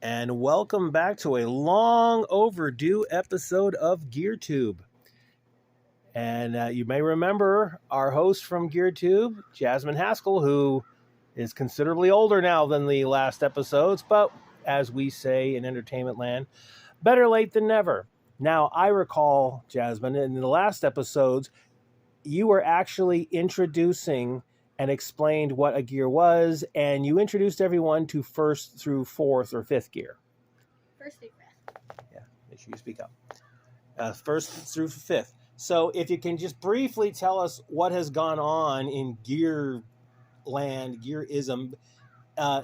and welcome back to a long overdue episode of GearTube. And you may remember our host from GearTube, Jasmine Haskell, who is considerably older now than the last episodes, but as we say in entertainment land, better late than never. Now, I recall, Jasmine, in the last episodes, you were actually introducing and explained what a gear was, and you introduced everyone to first through fourth or fifth gear. First through fifth. Yeah, make sure you speak up. First through fifth. So if you can just briefly tell us what has gone on in gear land, gearism,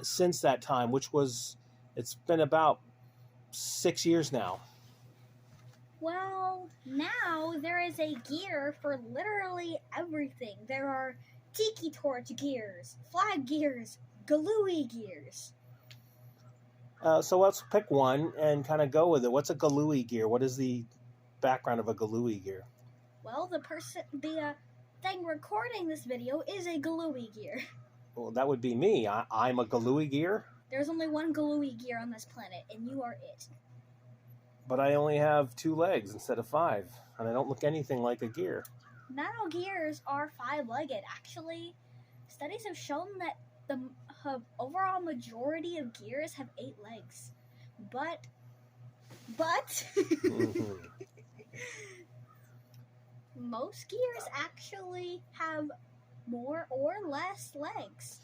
since that time, it's been about 6 years now. Well, now there is a gear for literally everything. There are Tiki Torch gears, flag gears, Galooey gears. So let's pick one and kind of go with it. What's a Galooey gear? What is the background of a Galooey gear? Well, the thing recording this video is a Galooey gear. Well, that would be me. I'm a Galooey gear. There's only one Galooey gear on this planet, and you are it. But I only have 2 legs instead of 5, and I don't look anything like a gear. Not all gears are 5-legged. Actually, studies have shown that the overall majority of gears have 8 legs. But Mm-hmm. most gears actually have more or less legs.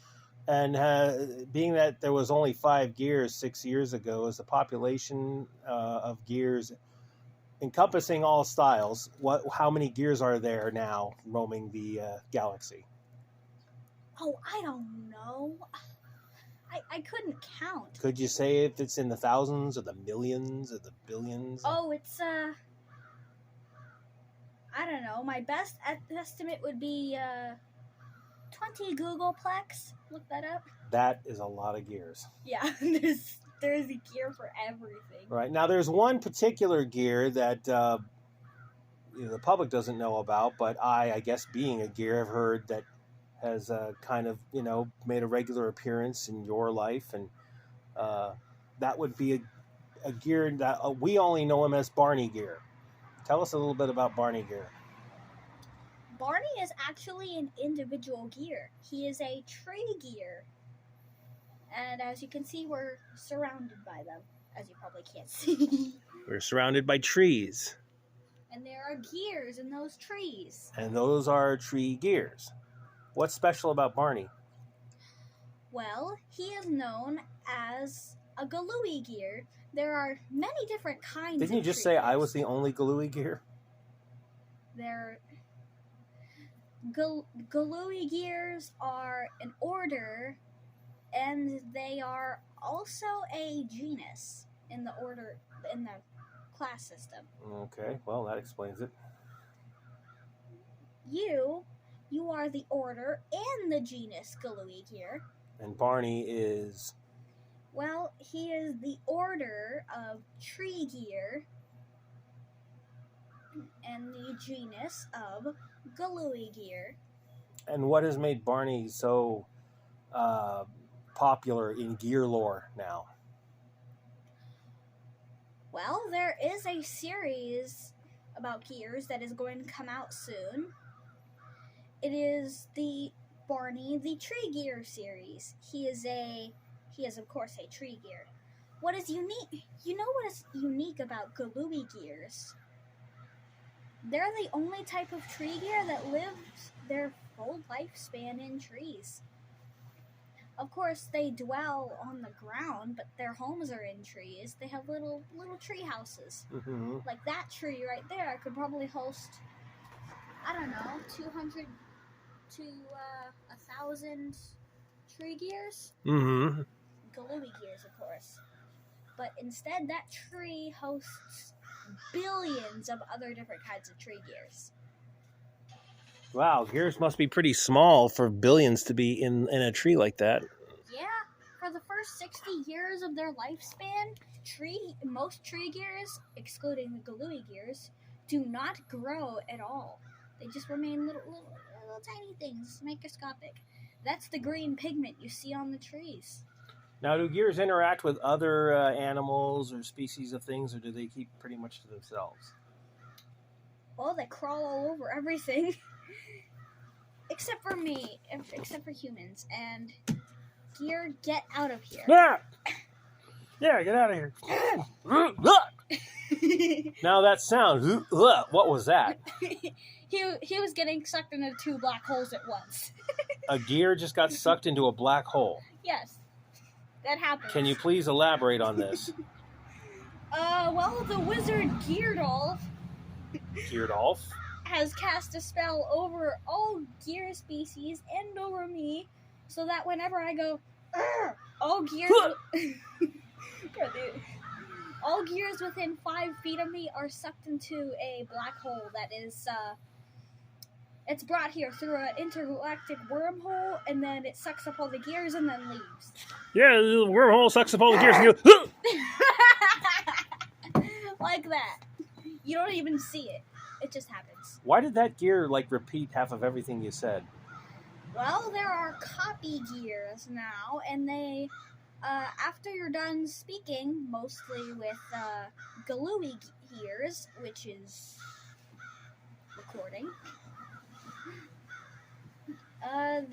And being that there was only 5 gears 6 years ago, is the population of gears encompassing all styles? How many gears are there now roaming the galaxy? Oh, I don't know. I couldn't count. Could you say if it's in the thousands or the millions or the billions? Oh, it's I don't know. My best estimate would be 20 Googleplex. Look that up. That is a lot of gears. Yeah, there's a gear for everything. Right. Now, there's one particular gear that the public doesn't know about, but I guess being a gear, I've heard that has kind of, made a regular appearance in your life. And that would be a gear that we only know him as Barney gear. Tell us a little bit about Barney gear. Barney is actually an individual gear. He is a tree gear. And as you can see, we're surrounded by them, as you probably can't see. We're surrounded by trees. And there are gears in those trees. And those are tree gears. What's special about Barney? Well, he is known as a Galooey gear. There are many different kinds Didn't you of just tree say gears. I was the only Galooey gear? Galooey gears are an order, and they are also a genus in the class system. Okay, well, that explains it. You are the order and the genus Galooey gear. And Barney is? Well, he is the order of tree gear and the genus of Galooey gear. And what has made Barney so popular in gear lore now? Well, there is a series about gears that is going to come out soon. It is the Barney the Tree Gear series. He is of course a tree gear. What is unique? You know what is unique about Galooey gears? They're the only type of tree gear that lives their full lifespan in trees. Of course, they dwell on the ground, but their homes are in trees. They have little tree houses. Mm-hmm. Like that tree right there could probably host, I don't know, 200 to 1,000 tree gears. Mm-hmm. Galooey gears, of course. But instead, that tree hosts billions of other different kinds of tree gears. Wow, gears must be pretty small for billions to be in a tree like that. Yeah, for the first 60 years of their lifespan, most tree gears, excluding the Galooey gears, do not grow at all. They just remain little tiny things, microscopic. That's the green pigment you see on the trees. Now, do gears interact with other animals or species of things, or do they keep pretty much to themselves? Well, they crawl all over everything. Except for me. Except for humans. And gear, get out of here. Yeah, yeah, get out of here. Now that sound, what was that? He was getting sucked into 2 black holes at once. A gear just got sucked into a black hole. Yes. That happens. Can you please elaborate on this? Well, the wizard Geardolf Geardolf? has cast a spell over all gear species and over me, so that whenever I go, all gears, all gears within 5 feet of me are sucked into a black hole that is, it's brought here through an intergalactic wormhole, and then it sucks up all the gears and then leaves. Yeah, the wormhole sucks up all the gears and goes, Like that. You don't even see it. It just happens. Why did that gear, repeat half of everything you said? Well, there are copy gears now, and they, after you're done speaking, mostly with, Galooey gears, which is recording, what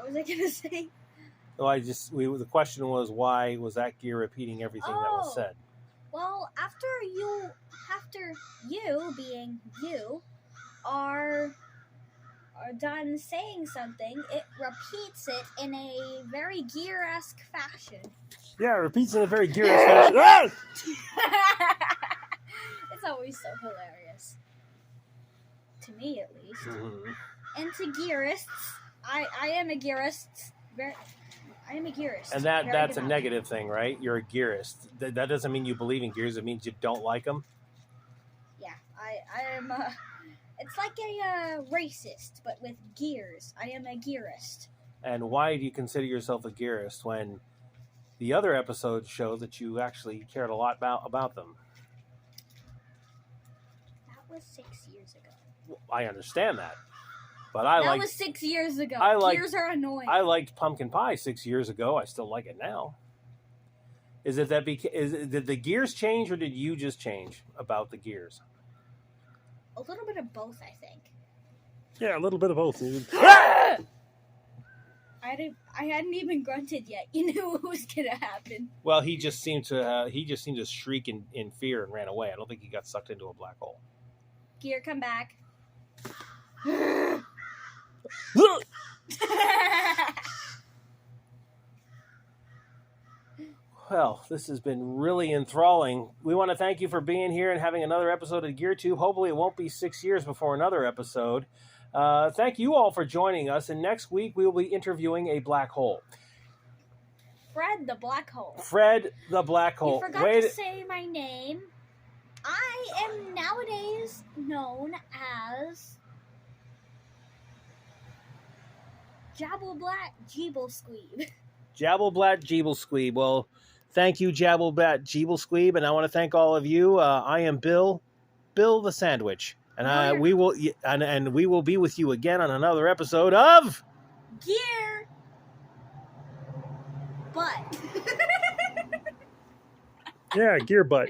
was I gonna say? Well, the question was, why was that gear repeating everything that was said? Well, after you being you are done saying something, it repeats it in a very gear-esque fashion. Yeah, it repeats in a very gear-esque fashion. It's always so hilarious. To me, at least. Mm-hmm. And to gearists, I am a gearist. I am a gearist. And that's a negative thing, right? You're a gearist. That doesn't mean you believe in gears. It means you don't like them. Yeah, I am. It's like a racist, but with gears. I am a gearist. And why do you consider yourself a gearist when the other episodes show that you actually cared a lot about them? That was 6 years ago. I understand that. But that was 6 years ago. Gears are annoying. I liked pumpkin pie 6 years ago. I still like it now. Is it that did the gears change, or did you just change about the gears? A little bit of both, I think. Yeah, a little bit of both. I hadn't even grunted yet. You knew what was gonna happen. Well, he just seemed to shriek in fear and ran away. I don't think he got sucked into a black hole. Gear, come back. Well, this has been really enthralling. We want to thank you for being here and having another episode of GearTube. Hopefully it won't be 6 years before another episode. Thank you all for joining us, and next week we will be interviewing a black hole. Fred the Black Hole. Fred the Black Hole. You forgot to say my name. I am nowadays known as Jabbleblat Jeeblesqueeb. Jabbleblat Jeeblesqueeb. Well, thank you, Jabbleblat Jeeblesqueeb, and I want to thank all of you. I am Bill the Sandwich, and we will be with you again on another episode of Gear Butt. Yeah, Gear Butt.